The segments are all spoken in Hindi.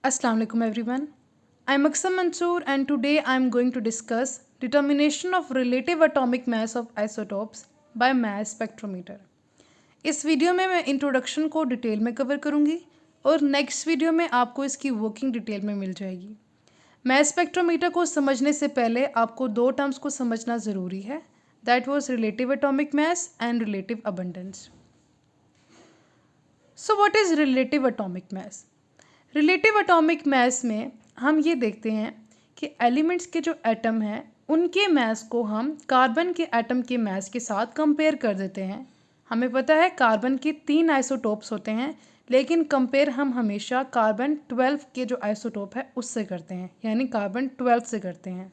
Assalamu alaikum everyone. I'm Aksam Mansoor and today I'm going to discuss determination of relative atomic mass of isotopes by mass spectrometer. इस वीडियो में मैं इंट्रोडक्शन को डिटेल में कवर करूंगी और नेक्स्ट वीडियो में आपको इसकी वर्किंग डिटेल में मिल जाएगी। मैस स्पेक्ट्रोमीटर को समझने से पहले आपको दो टर्म्स को समझना ज़रूरी है, that was relative atomic mass and relative abundance. So what is relative atomic mass? Relative atomic mass में हम ये देखते हैं कि एलिमेंट्स के जो एटम हैं उनके मास को हम कार्बन के एटम के मास के साथ कंपेयर कर देते हैं। हमें पता है कार्बन के 3 आइसोटोप्स होते हैं, लेकिन कंपेयर हम हमेशा कार्बन 12 के जो आइसोटोप है उससे करते हैं, यानी कार्बन 12 से करते हैं।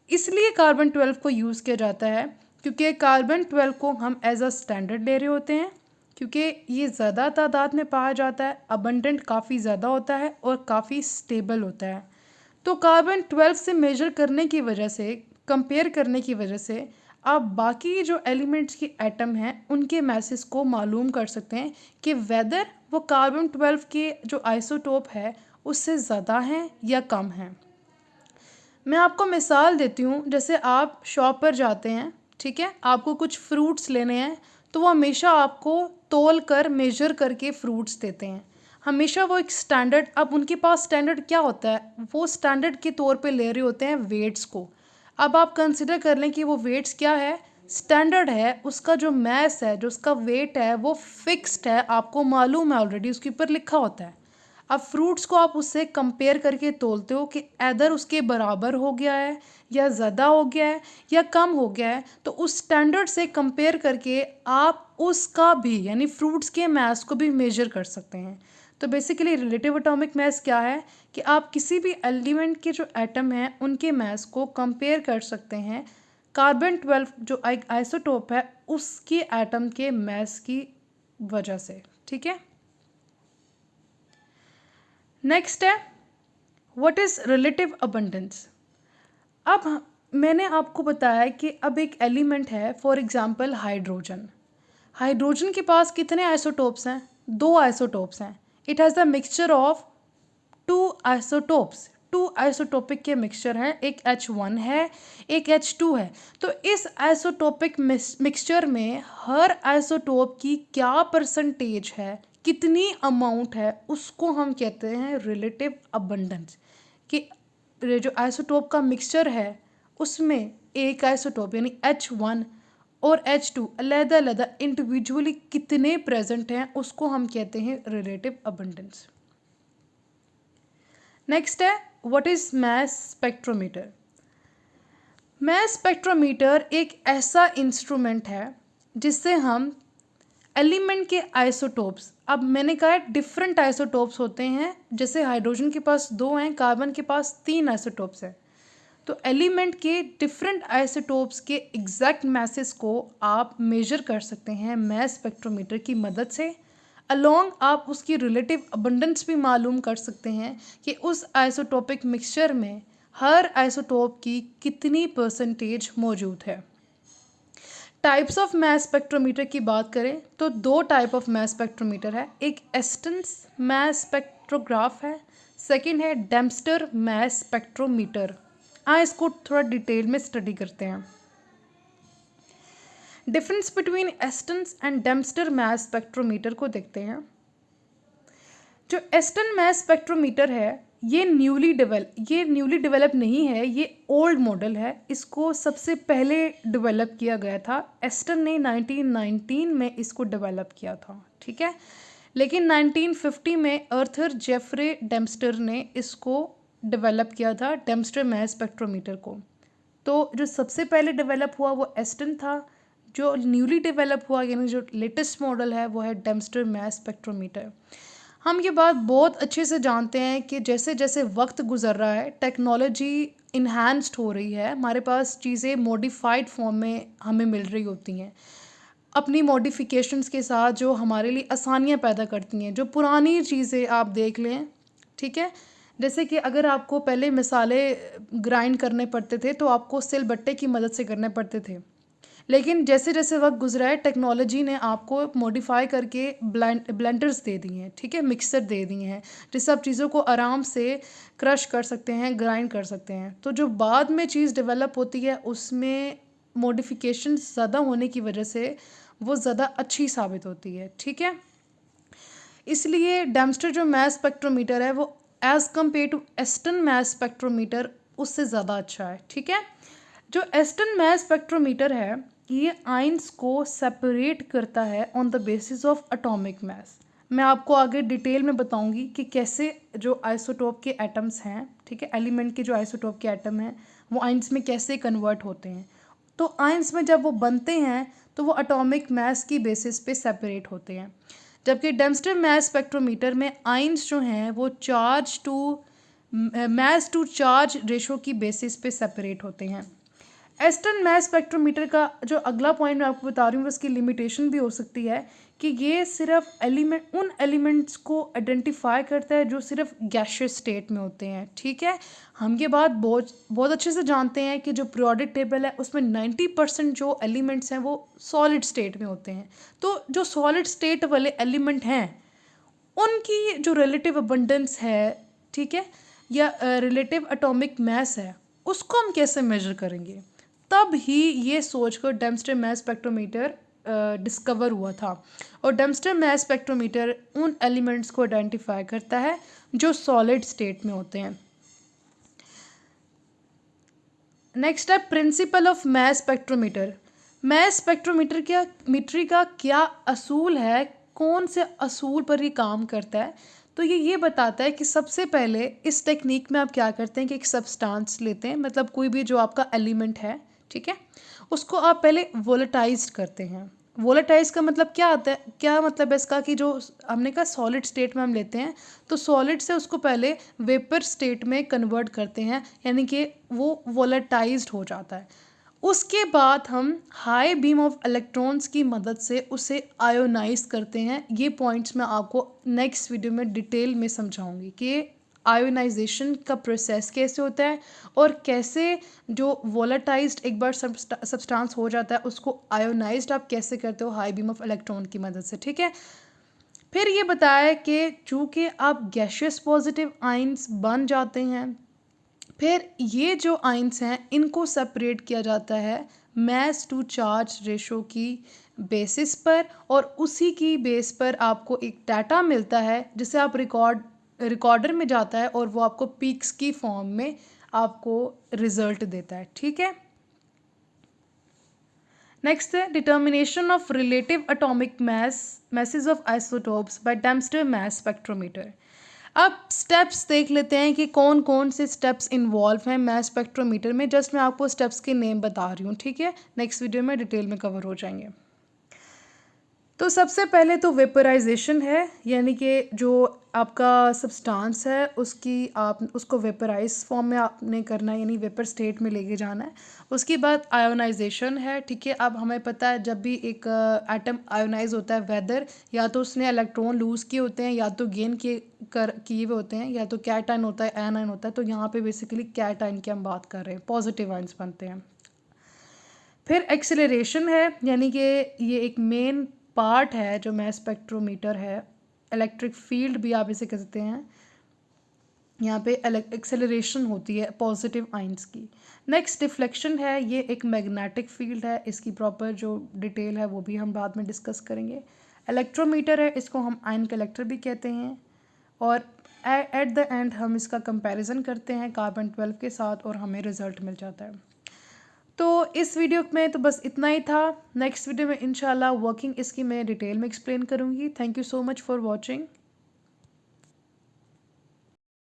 इसलिए कार्बन 12 को यूज़ किया जाता है क्योंकि कार्बन 12 को हम एज अ स्टैंडर्ड ले रहे होते हैं, क्योंकि ये ज़्यादा तादाद में पाया जाता है, अबंडेंट काफ़ी ज़्यादा होता है और काफ़ी स्टेबल होता है। तो कार्बन 12 से मेजर करने की वजह से, कंपेयर करने की वजह से आप बाकी जो एलिमेंट्स के एटम हैं उनके मैसेज को मालूम कर सकते हैं कि वेदर वो कार्बन 12 के जो आइसोटोप है उससे ज़्यादा हैं या कम हैं। मैं आपको मिसाल देती हूँ, जैसे आप शॉप पर जाते हैं, ठीक है, आपको कुछ फ्रूट्स लेने हैं तो वो हमेशा आपको तोल कर मेजर करके फ्रूट्स देते हैं। हमेशा वो एक स्टैंडर्ड, अब उनके पास स्टैंडर्ड क्या होता है, वो स्टैंडर्ड के तौर पे ले रहे होते हैं वेट्स को। अब आप कंसिडर कर लें कि वो वेट्स क्या है, स्टैंडर्ड है, उसका जो मैस है, जो उसका वेट है वो फिक्स्ड है, आपको मालूम है ऑलरेडी, उसके ऊपर लिखा होता है। अब फ्रूट्स को आप उससे कंपेयर करके तोलते हो कि एदर उसके बराबर हो गया है या ज़्यादा हो गया है या कम हो गया है, तो उस स्टैंडर्ड से कंपेयर करके आप उसका भी, यानी फ्रूट्स के मास को भी मेजर कर सकते हैं। तो बेसिकली रिलेटिव एटॉमिक मास क्या है कि आप किसी भी एलिमेंट के जो एटम हैं उनके मास को कंपेयर कर सकते हैं कार्बन 12 जो आइसोटोप है उसके एटम के मास की वजह से, ठीक है। नेक्स्ट है व्हाट इज़ रिलेटिव अबंडेंस। अब मैंने आपको बताया कि अब एक एलिमेंट है, फॉर एग्जांपल हाइड्रोजन। हाइड्रोजन के पास कितने आइसोटोप्स हैं? 2 आइसोटोप्स हैं। It has the mixture of 2 isotopes, 2 isotopic के मिक्सचर हैं, एक H1 है, एक H2 है। तो इस आइसोटोपिक मिक्सचर में हर आइसोटोप की क्या परसेंटेज है, कितनी अमाउंट है, उसको हम कहते हैं रिलेटिव अबंडेंस। कि जो आइसोटोप का मिक्सचर है उसमें एक आइसोटोप यानी H1 और H2 अलग-अलग इंडिविजुअली कितने प्रेजेंट हैं उसको हम कहते हैं रिलेटिव अबंडेंस। नेक्स्ट है what is mass spectrometer. Mass spectrometer एक ऐसा इंस्ट्रूमेंट है जिससे हम एलिमेंट के आइसोटोप्स, अब मैंने कहा है डिफरेंट आइसोटोप्स होते हैं, जैसे हाइड्रोजन के पास 2 हैं, कार्बन के पास 3 आइसोटोप्स हैं। तो एलिमेंट के डिफरेंट आइसोटोप्स के एग्जैक्ट मैसेज को आप मेजर कर सकते हैं मैस स्पेक्ट्रोमीटर की मदद से। अलोंग आप उसकी रिलेटिव अबंडेंस भी मालूम कर सकते हैं कि उस आइसोटोपिक मिक्सचर में हर आइसोटोप की कितनी परसेंटेज मौजूद है। टाइप्स ऑफ मैस स्पेक्ट्रोमीटर की बात करें तो 2 टाइप ऑफ मैस स्पेक्ट्रोमीटर है, एक एस्टन्स मैस स्पेक्ट्रोग्राफ है, सेकंड है डेम्स्टर मैस स्पेक्ट्रोमीटर। इसको थोड़ा डिटेल में स्टडी करते हैं। Difference between Aston's and Dempster mass spectrometer को देखते हैं। जो एस्टन मैस स्पेक्ट्रोमीटर है ये न्यूली डेवलप नहीं है, ये ओल्ड मॉडल है। इसको सबसे पहले डेवलप किया गया था, एस्टन ने 1919 में इसको डेवलप किया था, ठीक है। लेकिन 1950 में आर्थर जेफरे डेम्स्टर ने इसको डेवलप किया था, डेम्स्टर मैस स्पेक्ट्रोमीटर को। तो जो सबसे पहले डेवलप हुआ वो एस्टन था, जो न्यूली डेवलप हुआ यानी जो लेटेस्ट मॉडल है वो है डेम्स्टर मैस स्पेक्ट्रोमीटर। हम ये बात बहुत अच्छे से जानते हैं कि जैसे जैसे वक्त गुजर रहा है, टेक्नोलॉजी इन्हांस्ड हो रही है, हमारे पास चीज़ें मॉडिफाइड फॉर्म में हमें मिल रही होती हैं, अपनी मॉडिफिकेशंस के साथ जो हमारे लिए आसानियाँ पैदा करती हैं। जो पुरानी चीज़ें आप देख लें, ठीक है, जैसे कि अगर आपको पहले मसाले ग्राइंड करने पड़ते थे तो आपको सिलबट्टे की मदद से करने पड़ते थे, लेकिन जैसे जैसे वक्त गुजरा है टेक्नोलॉजी ने आपको मॉडिफाई करके ब्लेंडर्स दे दिए हैं, ठीक है, मिक्सर दे दिए हैं जिससे आप चीज़ों को आराम से क्रश कर सकते हैं, ग्राइंड कर सकते हैं। तो जो बाद में चीज़ डेवलप होती है उसमें मॉडिफिकेशन ज़्यादा होने की वजह से वो ज़्यादा अच्छी साबित होती है, ठीक है। इसलिए डेम्स्टर जो मैस स्पेक्ट्रोमीटर है वो as compare to Aston mass spectrometer उससे ज़्यादा अच्छा है, ठीक है। जो एस्टन मैस स्पेक्ट्रोमीटर है ये आइंस को सेपरेट करता है on the basis of atomic mass. मैं आपको आगे डिटेल में बताऊंगी कि कैसे जो आइसोटोप के एटम्स हैं, ठीक है, एलिमेंट के जो आइसोटोप के एटम हैं वो आइंस में कैसे कन्वर्ट होते हैं। तो आइंस में जब वो बनते हैं तो वो एटॉमिक मैस की बेसिस पे सेपरेट होते हैं, जबकि डेम्स्टर मैस स्पेक्ट्रोमीटर में आइंस जो हैं वो charge to mass to charge ratio की बेसिस पे सेपरेट होते हैं। एस्टन मैस स्पेक्ट्रोमीटर का जो अगला पॉइंट मैं आपको बता रही हूँ उसकी लिमिटेशन भी हो सकती है कि ये सिर्फ उन एलिमेंट्स को आइडेंटिफाई करता है जो सिर्फ गैशियस स्टेट में होते हैं, ठीक है। हम ये बात बहुत बहुत अच्छे से जानते हैं कि जो पीरियोडिक टेबल है उसमें 90% जो एलिमेंट्स हैं वो सॉलिड स्टेट में होते हैं। तो जो सॉलिड स्टेट वाले एलिमेंट हैं उनकी जो रिलेटिव अबंडेंस है, ठीक है, या रिलेटिव एटॉमिक मैस है उसको हम कैसे मेजर करेंगे। तब ही ये सोचकर डेम्स्टर मैस स्पेक्ट्रोमीटर डिस्कवर हुआ था। और डेम्स्टर मैस स्पेक्ट्रोमीटर उन एलिमेंट्स को आइडेंटिफाई करता है जो सॉलिड स्टेट में होते हैं। नेक्स्ट है principle of mass spectrometer. Mass spectrometer क्या मीट्री का क्या असूल है, कौन से असूल पर ये काम करता है। तो ये बताता है कि सबसे पहले इस टेक्निक में आप क्या करते हैं कि एक सब्सटेंस लेते हैं, मतलब कोई भी जो आपका एलिमेंट है, ठीक है, उसको आप पहले वोलेटाइज करते हैं। वोलेटाइज का मतलब क्या आता है, क्या मतलब है इसका कि जो हमने कहा सॉलिड स्टेट में हम लेते हैं तो सॉलिड से उसको पहले वेपर स्टेट में कन्वर्ट करते हैं, यानी कि वो वोलेटाइज्ड हो जाता है। उसके बाद हम हाई बीम ऑफ इलेक्ट्रॉन्स की मदद से उसे आयोनाइज करते हैं। ये पॉइंट्स मैं आपको नेक्स्ट वीडियो में डिटेल में समझाऊंगी कि आयोनाइजेशन का प्रोसेस कैसे होता है और कैसे जो वोलेटाइज्ड एक बार सब्सटेंस हो जाता है उसको आयोनाइज्ड आप कैसे करते हो हाई बीम ऑफ इलेक्ट्रॉन की मदद से, ठीक है। फिर ये बताया कि चूँकि आप गैशियस पॉजिटिव आइंस बन जाते हैं, फिर ये जो आइंस हैं इनको सेपरेट किया जाता है मैस टू चार्ज रेशो की बेसिस पर, और उसी की बेस पर आपको एक डाटा मिलता है जिसे आप रिकॉर्डर में जाता है और वो आपको पीक्स की फॉर्म में आपको रिजल्ट देता है, ठीक है। नेक्स्ट है determination of relative atomic masses of isotopes by Dempster mass spectrometer. अब स्टेप्स देख लेते हैं कि कौन कौन से स्टेप्स इन्वॉल्व हैं मैस स्पेक्ट्रोमीटर में। जस्ट मैं आपको स्टेप्स के नेम बता रही हूँ, ठीक है, नेक्स्ट वीडियो में डिटेल में कवर हो जाएंगे। तो सबसे पहले तो वेपराइजेशन है, यानी कि जो आपका सब्सटेंस है उसकी आप उसको वेपराइज फॉर्म में आपने करना है, यानी वेपर स्टेट में लेके जाना है। उसके बाद आयोनाइजेशन है, ठीक है। अब हमें पता है जब भी एक एटम आयोनाइज होता है वेदर या तो उसने इलेक्ट्रॉन लूज़ किए होते हैं या तो गेन किए हुए होते हैं, या तो कैटायन होता है एनायन होता है। तो यहाँ पे बेसिकली कैटायन की हम बात कर रहे हैं, पॉजिटिव आयंस बनते हैं। फिर एक्सेलरेशन है, यानी कि ये एक मेन पार्ट है जो मैस स्पेक्ट्रोमीटर है, इलेक्ट्रिक फील्ड भी आप इसे कह सकते हैं। यहाँ पे एक्सेलरेशन होती है पॉजिटिव आइंस की। नेक्स्ट डिफ्लेक्शन है, ये एक मैग्नेटिक फील्ड है, इसकी प्रॉपर जो डिटेल है वो भी हम बाद में डिस्कस करेंगे। इलेक्ट्रोमीटर है, इसको हम आयन कलेक्टर भी कहते हैं। और एट द एंड हम इसका कंपैरिजन करते हैं कार्बन 12 के साथ और हमें रिजल्ट मिल जाता है। तो इस वीडियो में तो बस इतना ही था। नेक्स्ट वीडियो में इंशाल्लाह वर्किंग इसकी मैं डिटेल में एक्सप्लेन करूँगी। Thank you so much for watching.